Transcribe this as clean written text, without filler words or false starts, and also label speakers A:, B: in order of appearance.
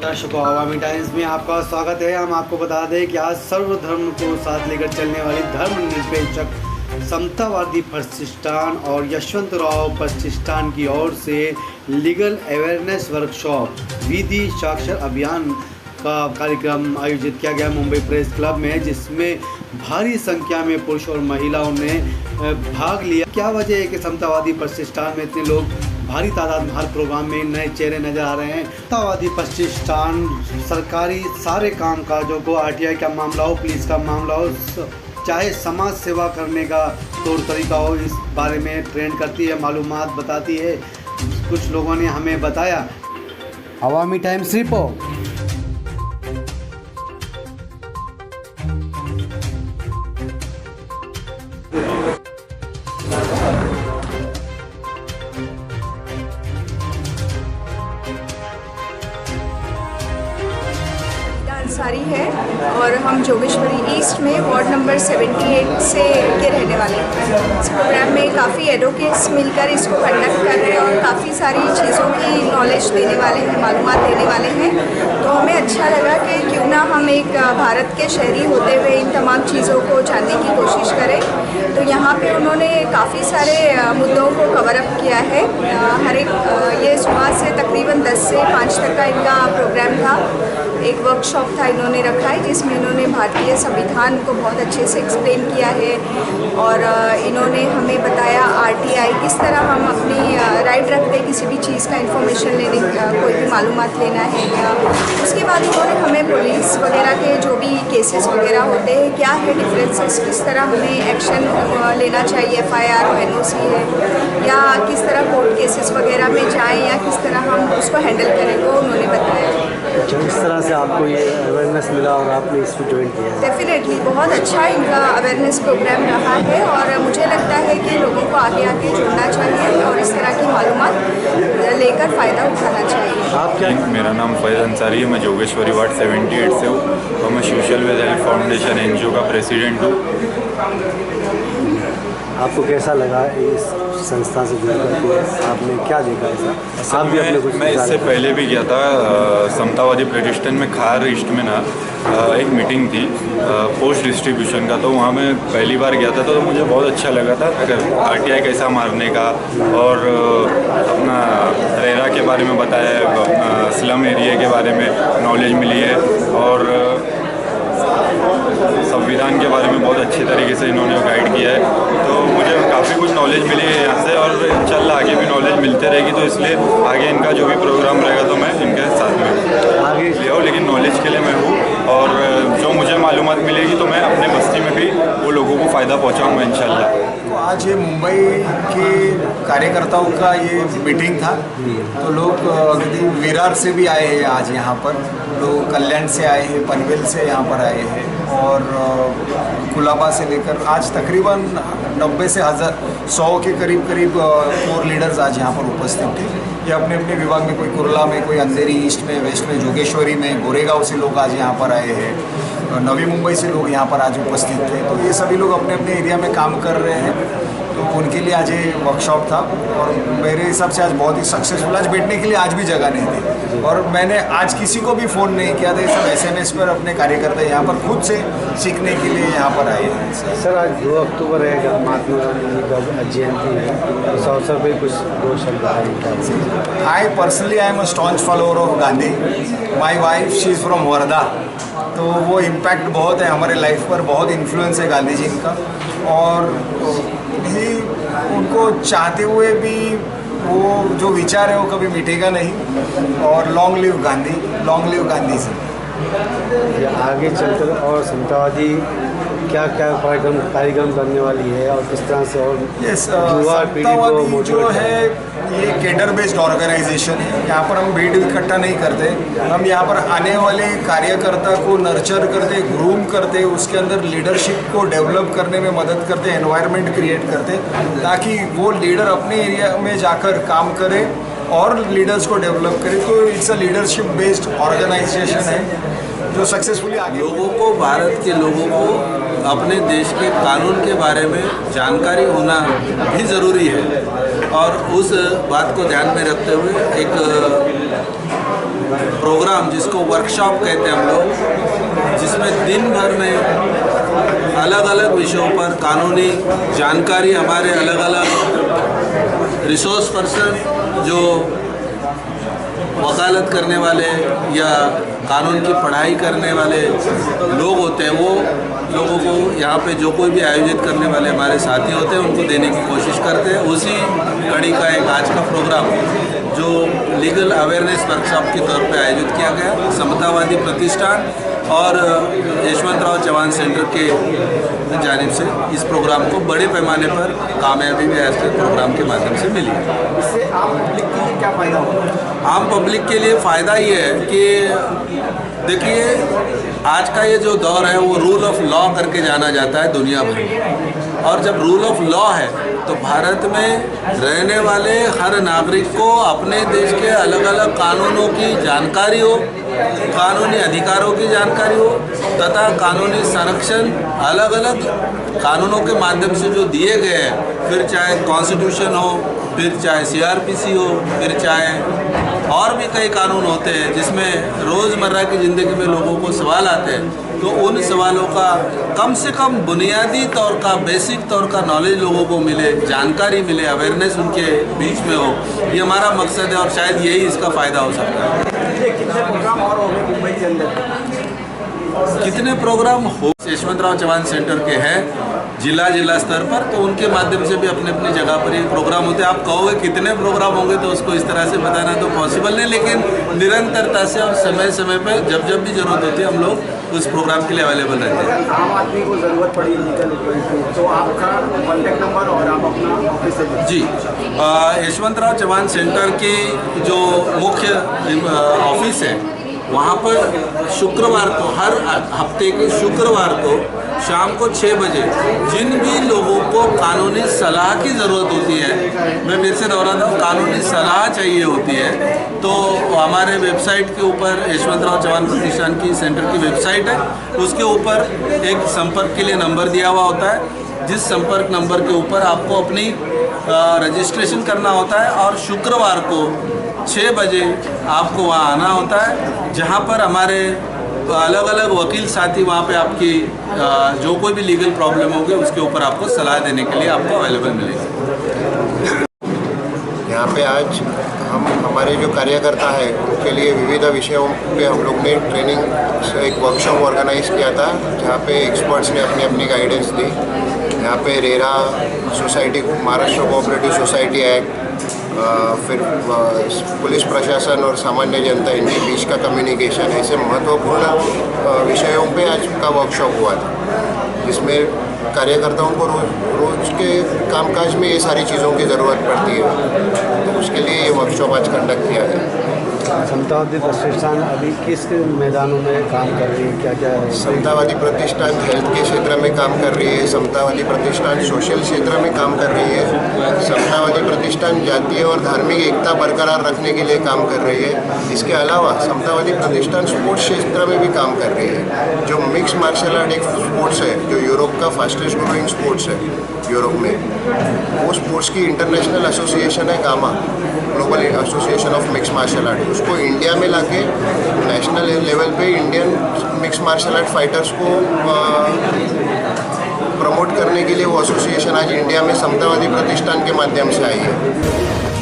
A: दर्शकों, आवामी टाइम्स में आपका स्वागत है। हम आपको बता दें कि आज सर्वधर्म को साथ लेकर चलने वाली धर्मनिरपेक्ष समतावादी प्रतिष्ठान और यशवंतराव प्रतिष्ठान की ओर से लीगल अवेयरनेस वर्कशॉप विधि साक्षर अभियान का कार्यक्रम आयोजित किया गया मुंबई प्रेस क्लब में, जिसमें भारी संख्या में पुरुष और महिलाओं ने भाग लिया। क्या वजह है कि समतावादी प्रतिष्ठान में इतने लोग भारी तादाद में हर प्रोग्राम में नए चेहरे नजर आ रहे हैं। समतावादी प्रतिष्ठान सरकारी सारे कामकाजों को, आरटीआई का मामला हो, पुलिस का मामला हो, चाहे समाज सेवा करने का तौर तरीका हो, इस बारे में ट्रेंड करती है, मालूमात बताती है। कुछ लोगों ने हमें बताया। Awami times report.
B: अंसारी है और हम जोगेश्वरी ईस्ट में वार्ड नंबर 78 से के रहने वाले हैं। इस प्रोग्राम में काफ़ी एडवोकेट्स मिलकर इसको कंडक्ट कर रहे हैं और काफ़ी सारी चीज़ों की नॉलेज देने वाले हैं, मालूमात देने वाले हैं। तो हमें अच्छा लगा कि क्यों ना हम एक भारत के शहरी होते हुए इन तमाम चीज़ों को जानने की कोशिश करें। तो यहाँ पे उन्होंने काफ़ी सारे मुद्दों को कवर अप किया है। हर एक ये सुबह से तकरीबन 10 से 5 तक का इनका प्रोग्राम था। एक वर्कशॉप था इन्होंने रखा है, जिसमें इन्होंने भारतीय संविधान को बहुत अच्छे से एक्सप्लेन किया है और इन्होंने हमें बताया आरटीआई किस तरह हम अपनी राइट रखते हैं किसी भी चीज़ का इन्फॉर्मेशन लेने का, कोई भी मालूमात लेना है या। उसके बाद इन्होंने हमें पुलिस वगैरह के जो भी केसेस वगैरह होते हैं, क्या है डिफरेंसेस, किस तरह हमें एक्शन लेना चाहिए, FIR और NOC है, या किस तरह कोर्ट केसेस वगैरह में जाएँ या किस तरह हम उसको हैंडल करें, वो उन्होंने बताया।
A: इस तरह से आपको ये अवेयरनेस मिला और आपने इसको ज्वाइन किया?
B: डेफिनेटली बहुत अच्छा इनका अवेयरनेस प्रोग्राम रहा है और मुझे लगता है कि लोगों को आगे आगे जुड़ना चाहिए और इस तरह की मालूमात लेकर फ़ायदा उठाना चाहिए।
C: आप क्या? मेरा नाम फैज़ अंसारी है, मैं जोगेश्वरी वार्ड 78 से हूँ और मैं social well health foundation NGO का प्रेसिडेंट हूँ।
A: आपको कैसा लगा इस संस्था से जुड़कर? आपने क्या देखा ऐसा? आप भी अपने कुछ?
C: मैं इससे पहले भी गया था समतावादी प्रतिष्ठान में खार ईस्ट में ना एक मीटिंग थी पोस्ट डिस्ट्रीब्यूशन का, तो वहाँ मैं पहली बार गया था। तो मुझे बहुत अच्छा लगा था अगर आरटीआई कैसा मारने का, और अपना रेरा के बारे में बताया है, अपना स्लम एरिया के बारे में नॉलेज मिली है और संविधान के बारे में बहुत अच्छे तरीके से इन्होंने गाइड किया है। तो मुझे काफ़ी कुछ नॉलेज मिली है यहाँ से और इंशाल्लाह आगे भी नॉलेज मिलते रहेगी। तो इसलिए आगे इनका जो भी प्रोग्राम रहेगा तो मैं इनके साथ में आगे ले आऊँ, लेकिन नॉलेज के लिए मैं हूँ और जो मुझे मालूमात मिलेगी तो मैं अपने बस्ती में भी वो लोगों को फ़ायदा पहुँचाऊँगा इंशाल्लाह।
D: तो आज ये मुंबई के कार्यकर्ताओं का ये मीटिंग था, तो लोग विरार से भी आए हैं आज यहाँ पर, लोग कल्याण से आए हैं, पनवेल से यहाँ पर आए हैं और कुलाबा से लेकर आज तकरीबन 90 से 100 के करीब कोर लीडर्स आज यहाँ पर उपस्थित थे। ये अपने अपने विभाग में, कोई कुरला में, कोई अंधेरी ईस्ट में, वेस्ट में, जोगेश्वरी में, गोरेगांव से लोग आज यहाँ पर आए हैं, नवी मुंबई से लोग यहाँ पर आज उपस्थित थे। तो ये सभी लोग अपने अपने एरिया में काम कर रहे हैं, तो उनके लिए आज ये वर्कशॉप था और मेरे हिसाब से आज बहुत ही सक्सेसफुल। आज बैठने के लिए आज भी जगह नहीं थी और मैंने आज किसी को भी फ़ोन नहीं किया था। ये सब SMS पर अपने कार्यकर्ता यहाँ पर खुद से सीखने के लिए यहाँ पर आए हैं।
A: सर, आज 2 अक्टूबर है, महात्मा गांधी का जयंती है, इस अवसर पर कुछ 2 शब्द आए?
D: I personally I am a staunch follower of Gandhi. My wife she is from Wardha, तो वो इम्पैक्ट बहुत है हमारे लाइफ पर, बहुत इन्फ्लुएंस है गांधी जी का और भी उनको चाहते हुए भी वो जो विचार है वो कभी मिटेगा नहीं। और long live Gandhi, long live Gandhi ji.
A: आगे चलकर और समतावादी क्या क्या कार्यक्रम करने वाली है और किस तरह से और युवा पीढ़ी को
D: जो है, ये केडर बेस्ड ऑर्गेनाइजेशन है। यहाँ पर हम भीड़ इकट्ठा नहीं करते, हम यहाँ पर आने वाले कार्यकर्ता को नर्चर करते, ग्रूम करते, उसके अंदर लीडरशिप को डेवलप करने में मदद करते, एनवायरनमेंट क्रिएट करते ताकि वो लीडर अपने एरिया में जाकर काम करे और लीडर्स को डेवलप करे। तो it's a leadership based organisation है जो सक्सेसफुली आगे
E: लोगों को, भारत के लोगों को अपने देश के कानून के बारे में जानकारी होना भी ज़रूरी है और उस बात को ध्यान में रखते हुए एक प्रोग्राम जिसको वर्कशॉप कहते हैं हम लोग, जिसमें दिन भर में अलग अलग विषयों पर कानूनी जानकारी हमारे अलग अलग रिसोर्स पर्सन जो वकालत करने वाले या कानून की पढ़ाई करने वाले लोग होते हैं, वो लोगों को यहाँ पे जो कोई भी आयोजित करने वाले हमारे साथी होते हैं उनको देने की कोशिश करते हैं। उसी कड़ी का एक आज का प्रोग्राम जो लीगल अवेयरनेस वर्कशॉप के तौर पे आयोजित किया गया, समतावादी प्रतिष्ठान और यशवंतराव चव्हाण सेंटर के जानिब से इस प्रोग्राम को बड़े पैमाने पर कामयाबी भी आज के प्रोग्राम के माध्यम से मिली।
D: इससे आम पब्लिक के लिए क्या फ़ायदा होगा?
E: आम पब्लिक के लिए फ़ायदा ये है कि देखिए, आज का ये जो दौर है वो रूल ऑफ लॉ करके जाना जाता है दुनिया भर में, और जब रूल ऑफ लॉ है तो भारत में रहने वाले हर नागरिक को अपने देश के अलग अलग कानूनों की जानकारी हो, कानूनी अधिकारों की जानकारी हो तथा कानूनी संरक्षण अलग अलग कानूनों के माध्यम से जो दिए गए हैं, फिर चाहे कॉन्स्टिट्यूशन हो, फिर चाहे CRPC हो, फिर चाहे और भी कई कानून होते हैं जिसमें रोज़मर्रा की ज़िंदगी में लोगों को सवाल आते हैं, तो उन सवालों का कम से कम बुनियादी तौर का, बेसिक तौर का नॉलेज लोगों को मिले, जानकारी मिले, अवेयरनेस उनके बीच में हो, ये हमारा मकसद है और शायद यही इसका फ़ायदा हो सकता है।
D: कितने प्रोग्राम और हो गए मुंबई के अंदर?
E: कितने प्रोग्राम हो यशवंतराव चव्हाण सेंटर के हैं जिला स्तर पर, तो उनके माध्यम से भी अपने अपनी जगह पर ये प्रोग्राम होते हैं। आप कहोगे कितने प्रोग्राम होंगे तो उसको इस तरह से बताना तो पॉसिबल नहीं, लेकिन निरंतरता से और समय समय पर जब जब भी ज़रूरत होती है हम लोग उस प्रोग्राम के लिए अवेलेबल रहते हैं।
D: आम आदमी को ज़रूरत पड़ी लीगल एडवाइस की, तो आपका कॉन्टैक्ट नंबर और आप अपना ऑफिस से
E: जी, यशवंतराव चव्हाण सेंटर की जो मुख्य ऑफिस है वहाँ पर शुक्रवार को, हर हफ्ते के शुक्रवार को शाम को 6 बजे जिन भी लोगों को कानूनी सलाह की ज़रूरत होती है, मैं फिर से दोहराता हूँ, कानूनी सलाह चाहिए होती है, तो हमारे वेबसाइट के ऊपर यशवंतराव चव्हाण प्रतिष्ठान की सेंटर की वेबसाइट है, उसके ऊपर एक संपर्क के लिए नंबर दिया हुआ होता है, जिस संपर्क नंबर के ऊपर आपको अपनी रजिस्ट्रेशन करना होता है और शुक्रवार को 6 बजे आपको वहाँ आना होता है, जहाँ पर हमारे अलग अलग वकील साथी वहाँ पे आपकी जो कोई भी लीगल प्रॉब्लम होगी उसके ऊपर आपको सलाह देने के लिए आपको अवेलेबल मिलेगी।
F: यहाँ पे आज हम हमारे जो कार्यकर्ता है उनके लिए विविध विषयों पे हम लोग ने ट्रेनिंग एक वर्कशॉप ऑर्गेनाइज किया था, जहाँ पे एक्सपर्ट्स ने अपनी अपनी गाइडेंस दी। यहाँ पे RERA society, Maharashtra cooperative society act, फिर पुलिस प्रशासन और सामान्य जनता, इनके बीच का कम्युनिकेशन, ऐसे महत्वपूर्ण विषयों पे आज का वर्कशॉप हुआ था, जिसमें कार्यकर्ताओं को रोज के कामकाज में ये सारी चीज़ों की ज़रूरत पड़ती है, तो उसके लिए ये वर्कशॉप आज कंडक्ट किया गया।
A: समतावादी प्रतिष्ठान अभी किस मैदानों में काम कर रही है, क्या क्या है?
F: समतावादी प्रतिष्ठान हेल्थ के क्षेत्र में काम कर रही है, समतावादी प्रतिष्ठान सोशल क्षेत्र में काम कर रही है, समतावादी प्रतिष्ठान जातीय और धार्मिक एकता बरकरार रखने के लिए काम कर रही है। इसके अलावा समतावादी प्रतिष्ठान स्पोर्ट्स क्षेत्र में भी काम कर रही है। जो मिक्स मार्शल आर्ट एक स्पोर्ट्स है, जो यूरोप का फास्टेस्ट ग्रोइंग स्पोर्ट्स है यूरोप में, वो स्पोर्ट्स की इंटरनेशनल एसोसिएशन है GAMMA, global association of mix martial art. उसको इंडिया में लाके नेशनल लेवल पे Indian mix martial art fighters को प्रमोट करने के लिए वो एसोसिएशन आज इंडिया में समतावादी प्रतिष्ठान के माध्यम से आई है।